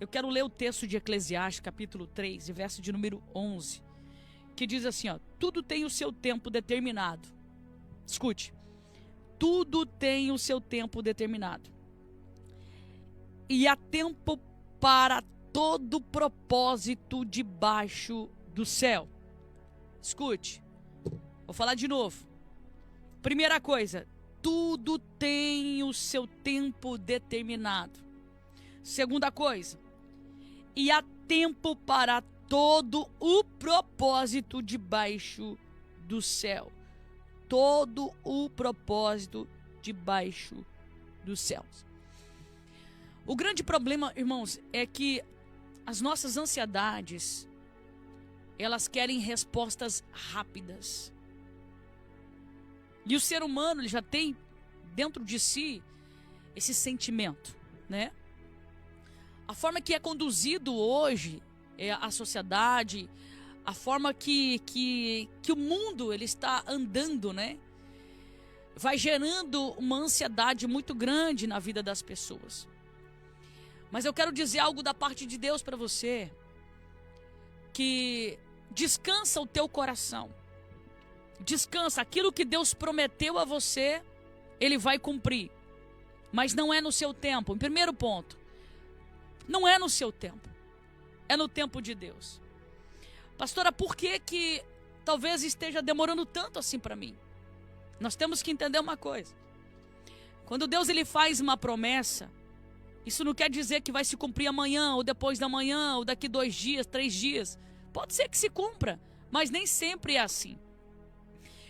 Eu quero ler o texto de Eclesiastes, capítulo 3, e verso de número 11, que diz assim, ó: tudo tem o seu tempo determinado. Escute. Tudo tem o seu tempo determinado. E há tempo para todo propósito debaixo do céu. Escute. Vou falar de novo. Primeira coisa, tudo tem o seu tempo determinado. Segunda coisa, e há tempo para todo o propósito debaixo do céu. Todo o propósito debaixo dos céus. O grande problema, irmãos, é que as nossas ansiedades, elas querem respostas rápidas. E o ser humano, ele já tem dentro de si esse sentimento, né? A forma que é conduzido hoje a sociedade, a forma que o mundo ele está andando, né? Vai gerando uma ansiedade muito grande na vida das pessoas. Mas eu quero dizer algo da parte de Deus para você, que descansa o teu coração. Descansa, aquilo que Deus prometeu a você, Ele vai cumprir. Mas não é no seu tempo. Em primeiro ponto, não é no seu tempo. É no tempo de Deus. Pastora, por que talvez esteja demorando tanto assim para mim? Nós temos que entender uma coisa. Quando Deus ele faz uma promessa, isso não quer dizer que vai se cumprir amanhã, ou depois da manhã, ou daqui 2 dias, 3 dias. Pode ser que se cumpra, mas nem sempre é assim.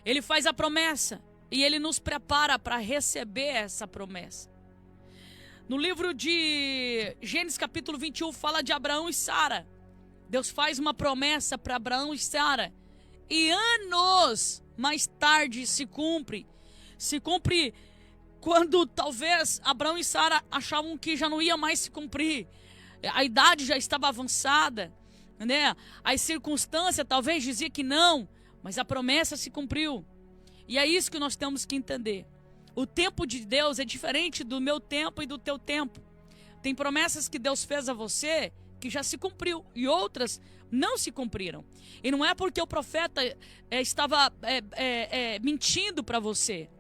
Ele faz a promessa e Ele nos prepara para receber essa promessa. No livro de Gênesis capítulo 21 fala de Abraão e Sara. Deus faz uma promessa para Abraão e Sara. E anos mais tarde se cumpre. Se cumpre quando talvez Abraão e Sara achavam que já não ia mais se cumprir. A idade já estava avançada, né? As circunstâncias talvez diziam que não, mas a promessa se cumpriu. E é isso que nós temos que entender. O tempo de Deus é diferente do meu tempo e do teu tempo. Tem promessas que Deus fez a você que já se cumpriu e outras não se cumpriram. E não é porque o profeta estava mentindo para você.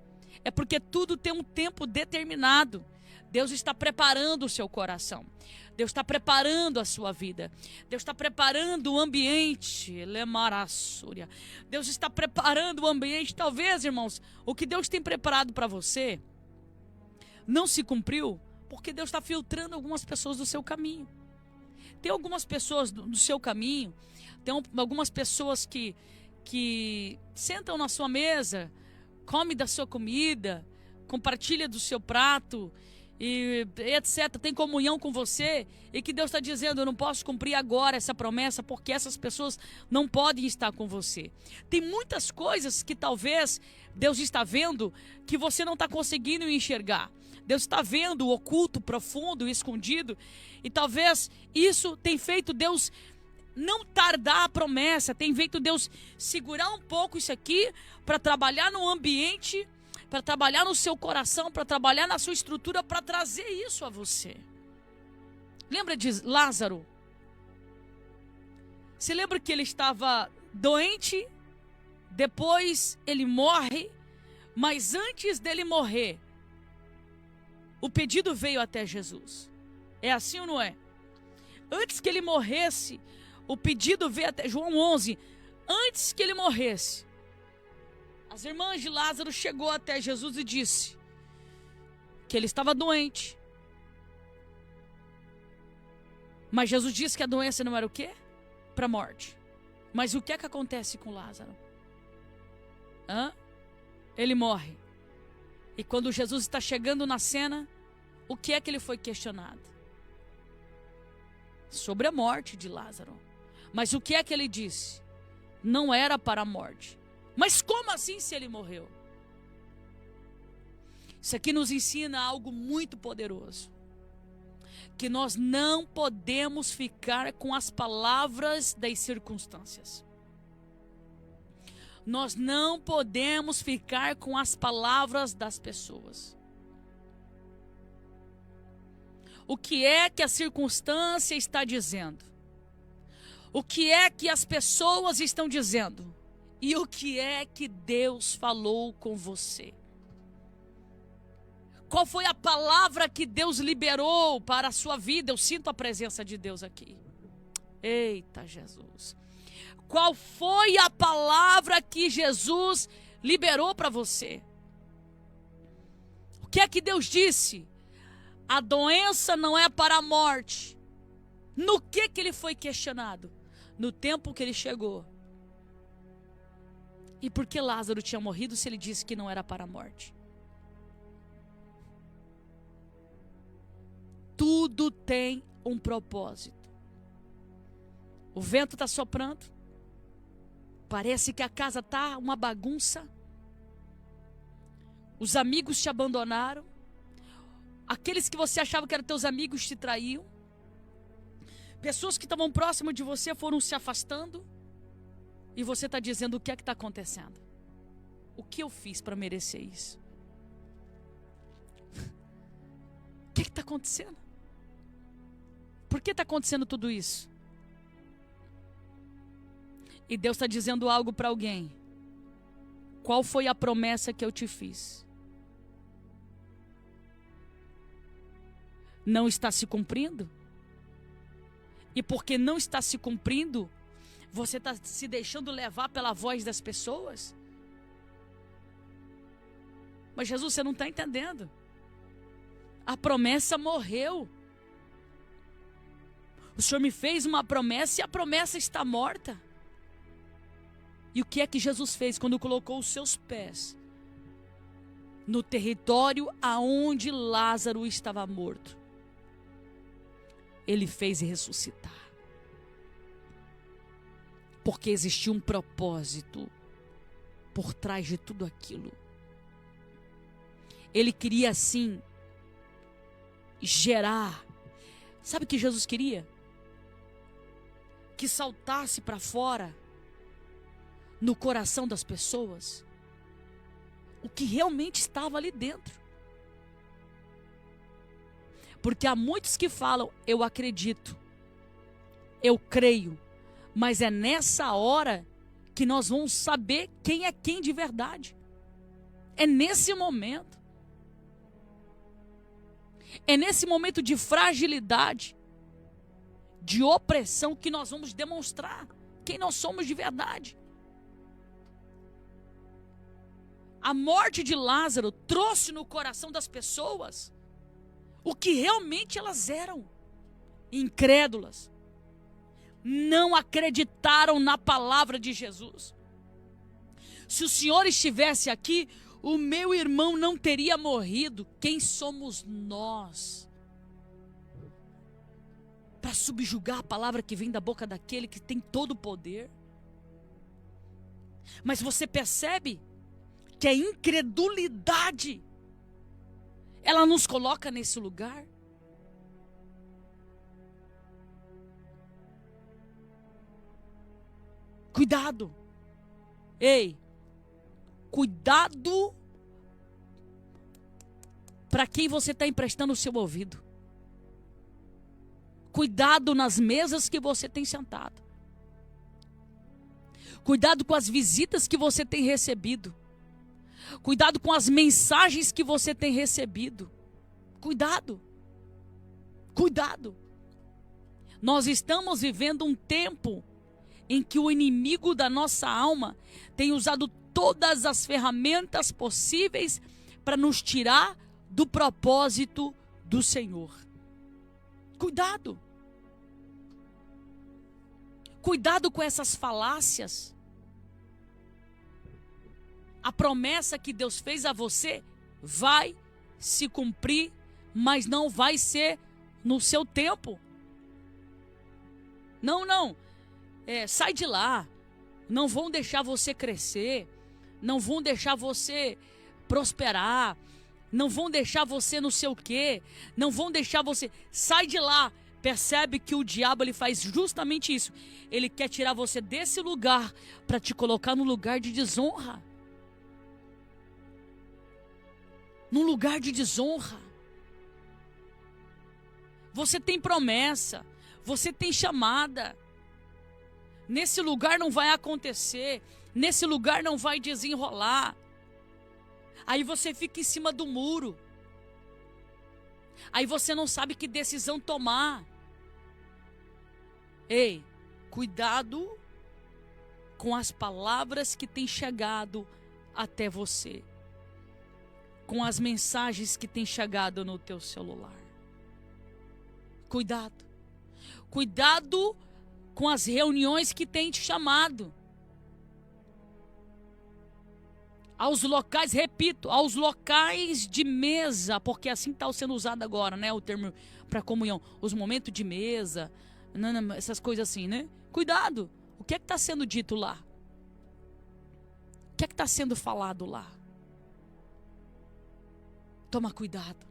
É porque tudo tem um tempo determinado. Deus está preparando o seu coração. Deus está preparando a sua vida. Deus está preparando o ambiente. Deus está preparando o ambiente. Talvez, irmãos, o que Deus tem preparado para você não se cumpriu porque Deus está filtrando algumas pessoas do seu caminho. Tem algumas pessoas do seu caminho, tem algumas pessoas que sentam na sua mesa, come da sua comida, compartilha do seu prato, e etc. Tem comunhão com você, e que Deus está dizendo: eu não posso cumprir agora essa promessa, porque essas pessoas não podem estar com você. Tem muitas coisas que talvez Deus está vendo, que você não está conseguindo enxergar. Deus está vendo o oculto, profundo, escondido, e talvez isso tem feito Deus não tardar a promessa, tem feito Deus segurar um pouco isso aqui, para trabalhar no ambiente, para trabalhar no seu coração, para trabalhar na sua estrutura, para trazer isso a você. Lembra de Lázaro? Se lembra que ele estava doente, depois ele morre, mas antes dele morrer, o pedido veio até Jesus. É assim ou não é? Antes que ele morresse, o pedido veio até João 11. Antes que ele morresse, as irmãs de Lázaro chegou até Jesus e disse que ele estava doente. Mas Jesus disse que a doença não era o quê? Para a morte. Mas o que é que acontece com Lázaro? Ele morre. E quando Jesus está chegando na cena, o que é que ele foi questionado? Sobre a morte de Lázaro. Mas o que é que ele disse? Não era para a morte. Mas como assim se ele morreu? Isso aqui nos ensina algo muito poderoso. Que nós não podemos ficar com as palavras das circunstâncias. Nós não podemos ficar com as palavras das pessoas. o que é que a circunstância está dizendo, o que é que as pessoas estão dizendo e o que é que Deus falou com você. Qual foi a palavra que Deus liberou para a sua vida? Eu sinto a presença de Deus aqui. Eita Jesus. Qual foi a palavra que Jesus liberou para você? O que é que Deus disse? A doença não é para a morte. No que ele foi questionado? No tempo que ele chegou. E por que Lázaro tinha morrido se ele disse que não era para a morte? Tudo tem um propósito. O vento está soprando. Parece que a casa está uma bagunça. Os amigos te abandonaram. Aqueles que você achava que eram teus amigos te traíam. Pessoas que estavam próximas de você foram se afastando. E você está dizendo: o que é que está acontecendo? O que eu fiz para merecer isso? O que está acontecendo? Por que está acontecendo tudo isso? E Deus está dizendo algo para alguém. Qual foi a promessa que eu te fiz? Não está se cumprindo? E porque não está se cumprindo, você está se deixando levar pela voz das pessoas? Mas Jesus, você não está entendendo. A promessa morreu. O Senhor me fez uma promessa e a promessa está morta. E o que é que Jesus fez quando colocou os seus pés no território aonde Lázaro estava morto? Ele fez ressuscitar. Porque existia um propósito por trás de tudo aquilo. Ele queria assim gerar. Sabe o que Jesus queria? Que saltasse para fora no coração das pessoas o que realmente estava ali dentro. Porque há muitos que falam: eu acredito, eu creio, mas é nessa hora que nós vamos saber quem é quem de verdade. É nesse momento. É nesse momento de fragilidade, de opressão, que nós vamos demonstrar quem nós somos de verdade. A morte de Lázaro trouxe no coração das pessoas o que realmente elas eram: incrédulas. Não acreditaram na palavra de Jesus. Se o Senhor estivesse aqui, o meu irmão não teria morrido. Quem somos nós para subjugar a palavra que vem da boca daquele que tem todo o poder? Mas você percebe que a incredulidade, ela nos coloca nesse lugar? Cuidado. Ei, cuidado para quem você está emprestando o seu ouvido. Cuidado nas mesas que você tem sentado. Cuidado com as visitas que você tem recebido. Cuidado com as mensagens que você tem recebido. Cuidado. Cuidado. Nós estamos vivendo um tempo em que o inimigo da nossa alma tem usado todas as ferramentas possíveis para nos tirar do propósito do Senhor. Cuidado. Cuidado com essas falácias. A promessa que Deus fez a você vai se cumprir, mas não vai ser no seu tempo. Não. Sai de lá. Não vão deixar você crescer. Não vão deixar você prosperar. Não vão deixar você não sei o quê. Não vão deixar você... Sai de lá. Percebe que o diabo, ele faz justamente isso. Ele quer tirar você desse lugar para te colocar no lugar de desonra. Num lugar de desonra. Você tem promessa. Você tem chamada. Nesse lugar não vai acontecer. Nesse lugar não vai desenrolar. Aí você fica em cima do muro. Aí você não sabe que decisão tomar. Ei, cuidado com as palavras que têm chegado até você. Com as mensagens que têm chegado no teu celular. Cuidado. Cuidado com as reuniões que têm te chamado. Aos locais, repito, aos locais de mesa, porque assim está sendo usado agora, né? O termo para comunhão. Os momentos de mesa, essas coisas assim, né? Cuidado. O que é que está sendo dito lá? O que é que está sendo falado lá? Toma cuidado.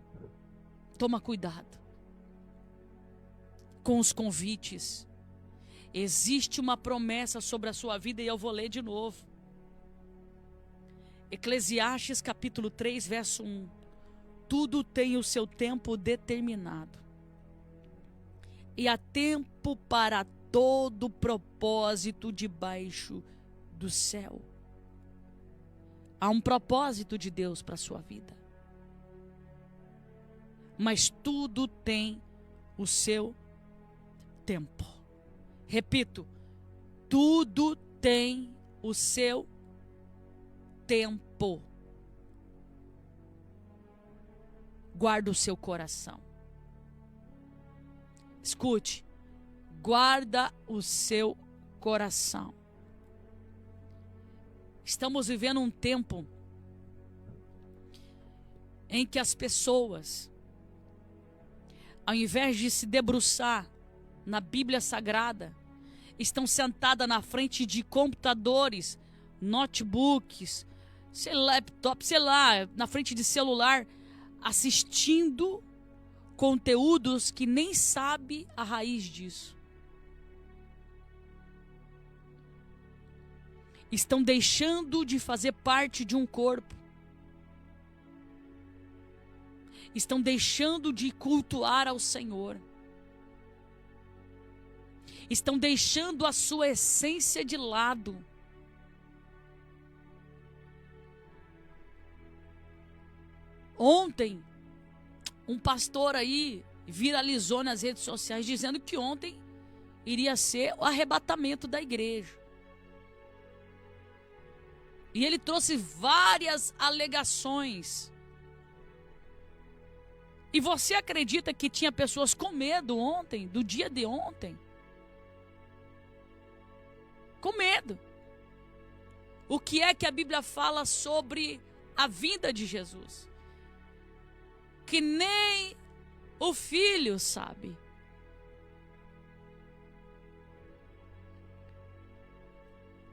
Toma cuidado. Com os convites. Existe uma promessa sobre a sua vida e eu vou ler de novo. Eclesiastes capítulo 3, verso 1. Tudo tem o seu tempo determinado. E há tempo para todo propósito debaixo do céu. Há um propósito de Deus para a sua vida. Mas tudo tem o seu tempo. Repito, tudo tem o seu tempo. Guarda o seu coração. Escute, guarda o seu coração. Estamos vivendo um tempo em que as pessoas, ao invés de se debruçar na Bíblia Sagrada, estão sentadas na frente de computadores, notebooks, laptop, na frente de celular, assistindo conteúdos que nem sabe a raiz disso. Estão deixando de fazer parte de um corpo. Estão deixando de cultuar ao Senhor. Estão deixando a sua essência de lado. Ontem, um pastor aí viralizou nas redes sociais dizendo que ontem iria ser o arrebatamento da igreja. E ele trouxe várias alegações. E você acredita que tinha pessoas com medo ontem, do dia de ontem? Com medo. O que é que a Bíblia fala sobre a vinda de Jesus? Que nem o filho sabe.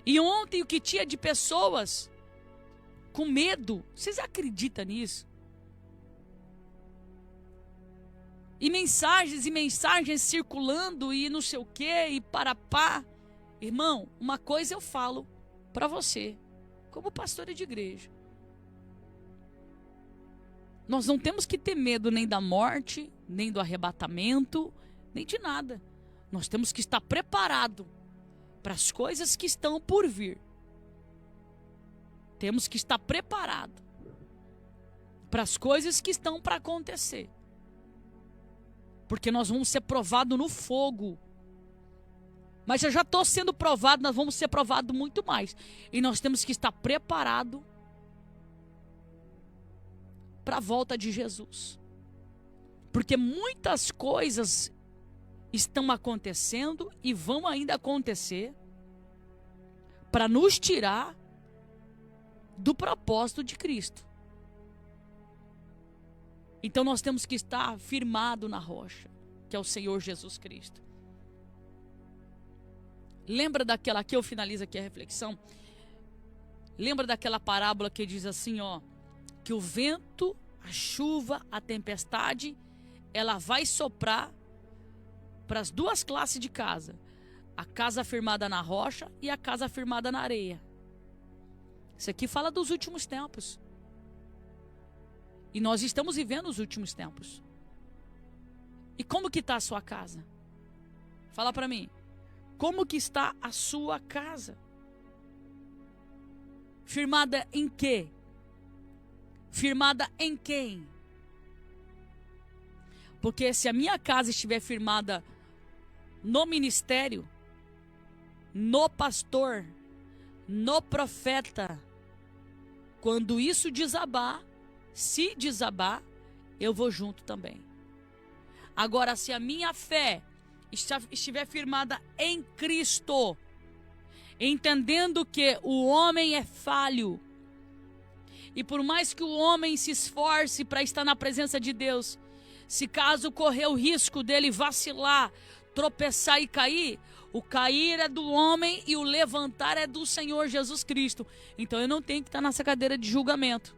E ontem o que tinha de pessoas com medo, vocês acreditam nisso? E mensagens circulando e não sei o que, e pá. Irmão, uma coisa eu falo para você, como pastora de igreja. Nós não temos que ter medo nem da morte, nem do arrebatamento, nem de nada. Nós temos que estar preparado para as coisas que estão por vir. Temos que estar preparado para as coisas que estão para acontecer. Porque nós vamos ser provados no fogo. Mas eu já estou sendo provado, nós vamos ser provados muito mais. E nós temos que estar preparados para a volta de Jesus. Porque muitas coisas estão acontecendo e vão ainda acontecer para nos tirar do propósito de Cristo. Então nós temos que estar firmado na rocha, que é o Senhor Jesus Cristo. Lembra daquela, aqui eu finalizo aqui a reflexão. Lembra daquela parábola que diz assim, ó, que o vento, a chuva, a tempestade, ela vai soprar para as duas classes de casa. A casa firmada na rocha e a casa firmada na areia. Isso aqui fala dos últimos tempos. E nós estamos vivendo os últimos tempos. E como que está a sua casa? Fala para mim. Como que está a sua casa? Firmada em quê? Firmada em quem? Porque se a minha casa estiver firmada no ministério, no pastor, no profeta, quando isso desabar, se desabar, eu vou junto também. Agora, se a minha fé estiver firmada em Cristo, entendendo que o homem é falho, e por mais que o homem se esforce para estar na presença de Deus, se caso correr o risco dele vacilar, tropeçar e cair, o cair é do homem e o levantar é do Senhor Jesus Cristo. Então eu não tenho que estar nessa cadeira de julgamento.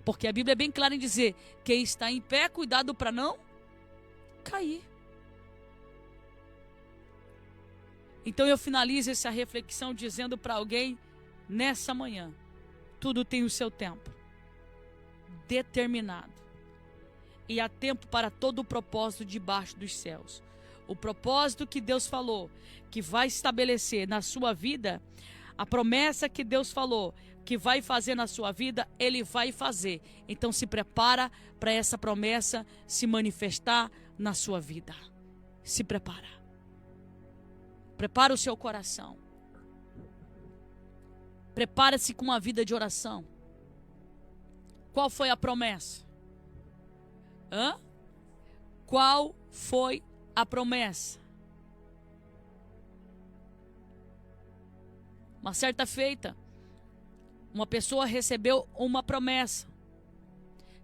Porque a Bíblia é bem clara em dizer: quem está em pé, cuidado para não cair. Então eu finalizo essa reflexão dizendo para alguém nessa manhã: tudo tem o seu tempo determinado. E há tempo para todo o propósito debaixo dos céus. O propósito que Deus falou que vai estabelecer na sua vida, a promessa que Deus falou que vai fazer na sua vida, Ele vai fazer. Então se prepara para essa promessa se manifestar na sua vida. Se prepara. Prepara o seu coração. Prepara-se com uma vida de oração. Qual foi a promessa? Qual foi a promessa? Uma certa feita, uma pessoa recebeu uma promessa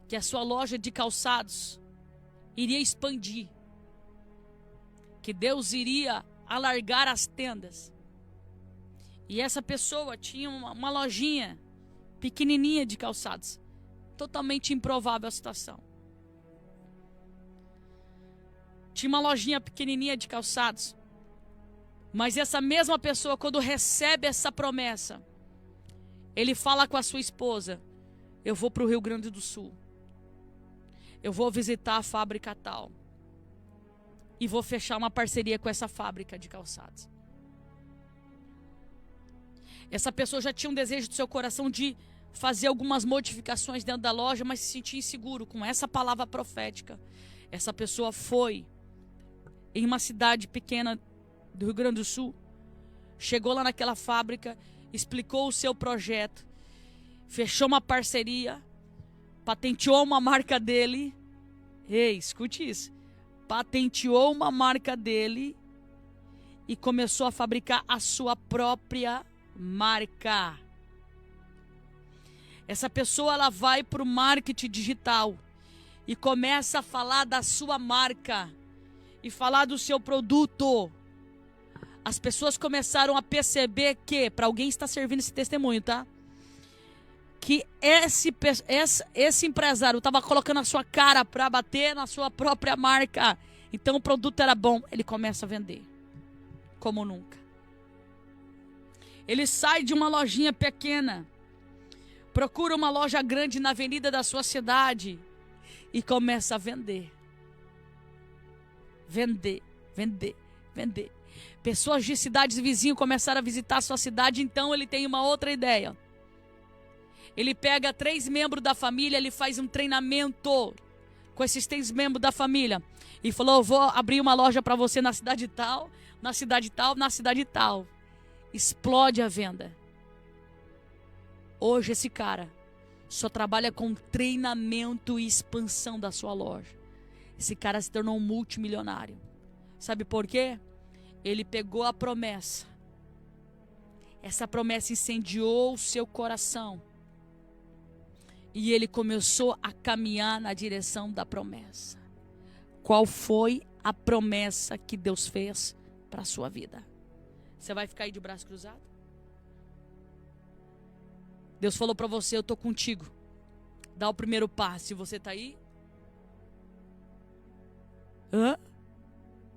que a sua loja de calçados iria expandir, que Deus iria alargar as tendas. E essa pessoa tinha uma lojinha pequenininha de calçados. Totalmente improvável a situação. Tinha uma lojinha pequenininha de calçados. Mas essa mesma pessoa, quando recebe essa promessa, ele fala com a sua esposa: eu vou para o Rio Grande do Sul. Eu vou visitar a fábrica tal. E vou fechar uma parceria com essa fábrica de calçados. Essa pessoa já tinha um desejo do seu coração de fazer algumas modificações dentro da loja, mas se sentia inseguro com essa palavra profética. Essa pessoa foi em uma cidade pequena do Rio Grande do Sul, chegou lá naquela fábrica, explicou o seu projeto, fechou uma parceria, patenteou uma marca dele. Ei, escute isso. Patenteou uma marca dele e começou a fabricar a sua própria marca. Essa pessoa, ela vai para o marketing digital e começa a falar da sua marca e falar do seu produto. As pessoas começaram a perceber que, para alguém está servindo esse testemunho, tá? Que esse empresário estava colocando a sua cara para bater na sua própria marca. Então o produto era bom. Ele começa a vender como nunca. Ele sai de uma lojinha pequena, procura uma loja grande na avenida da sua cidade e começa a vender. Vender, vender, vender. Pessoas de cidades vizinhas começaram a visitar a sua cidade, então ele tem uma outra ideia. Ele pega 3 membros da família, ele faz um treinamento com esses 3 membros da família. E falou: eu vou abrir uma loja para você na cidade tal, na cidade tal, na cidade tal. Explode a venda. Hoje esse cara só trabalha com treinamento e expansão da sua loja. Esse cara se tornou um multimilionário. Sabe por quê? Ele pegou a promessa. Essa promessa incendiou o seu coração. E ele começou a caminhar na direção da promessa. Qual foi a promessa que Deus fez para a sua vida? Você vai ficar aí de braço cruzado? Deus falou para você: eu estou contigo. Dá o primeiro passo. Se você está aí?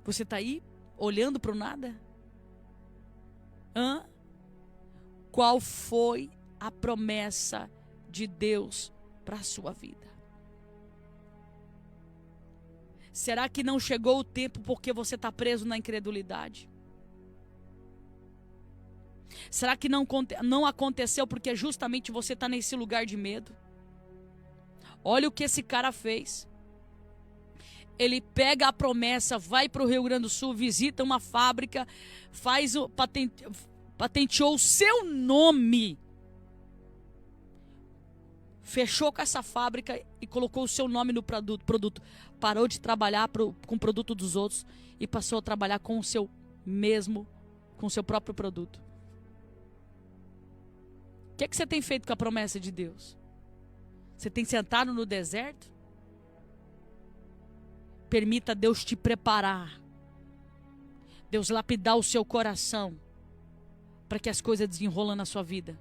Você está aí olhando para o nada? Qual foi a promessa de Deus para a sua vida? Será que não chegou o tempo porque você está preso na incredulidade? Será que não aconteceu porque justamente você está nesse lugar de medo? Olha o que esse cara fez. Ele pega a promessa, vai para o Rio Grande do Sul, visita uma fábrica, patenteou o seu nome. Fechou com essa fábrica e colocou o seu nome no produto. Parou de trabalhar com o produto dos outros e passou a trabalhar com o seu próprio produto. O que é que você tem feito com a promessa de Deus? Você tem sentado no deserto? Permita Deus te preparar. Deus lapidar o seu coração para que as coisas desenrolam na sua vida.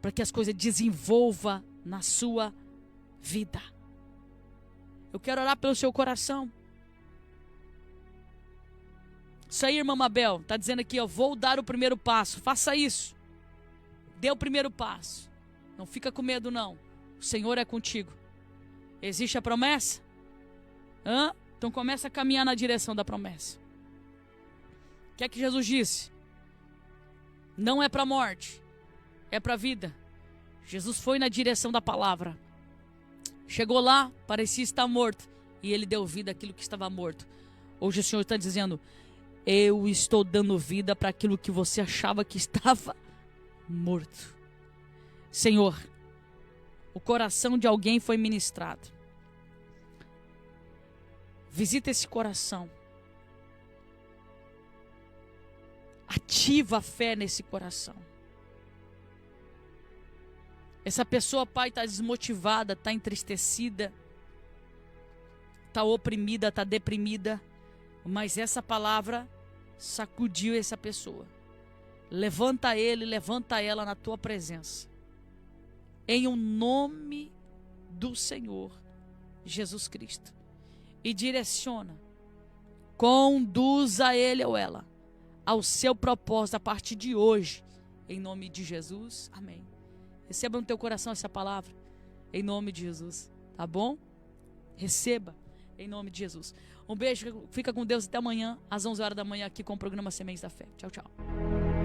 Para que as coisas desenvolvam na sua vida. Eu quero orar pelo seu coração. Isso aí, irmã Mabel, está dizendo aqui, ó, vou dar o primeiro passo. Faça isso. Dê o primeiro passo. Não fica com medo, não. O Senhor é contigo. Existe a promessa? Então começa a caminhar na direção da promessa. O que é que Jesus disse? Não é para a morte, é para a vida. Jesus foi na direção da palavra. Chegou lá, parecia estar morto, e ele deu vida àquilo que estava morto. Hoje o Senhor está dizendo, eu estou dando vida para aquilo que você achava que estava morto. Senhor, o coração de alguém foi ministrado. Visita esse coração. Ativa a fé nesse coração. Essa pessoa, Pai, está desmotivada, está entristecida, está oprimida, está deprimida, mas essa palavra sacudiu essa pessoa. Levanta ele, levanta ela na tua presença. Em o nome do Senhor Jesus Cristo. E direciona, conduza ele ou ela ao seu propósito a partir de hoje. Em nome de Jesus, amém. Receba no teu coração essa palavra, em nome de Jesus, tá bom? Receba, em nome de Jesus. Um beijo, fica com Deus até amanhã, às 11 horas da manhã aqui com o programa Sementes da Fé. Tchau, tchau.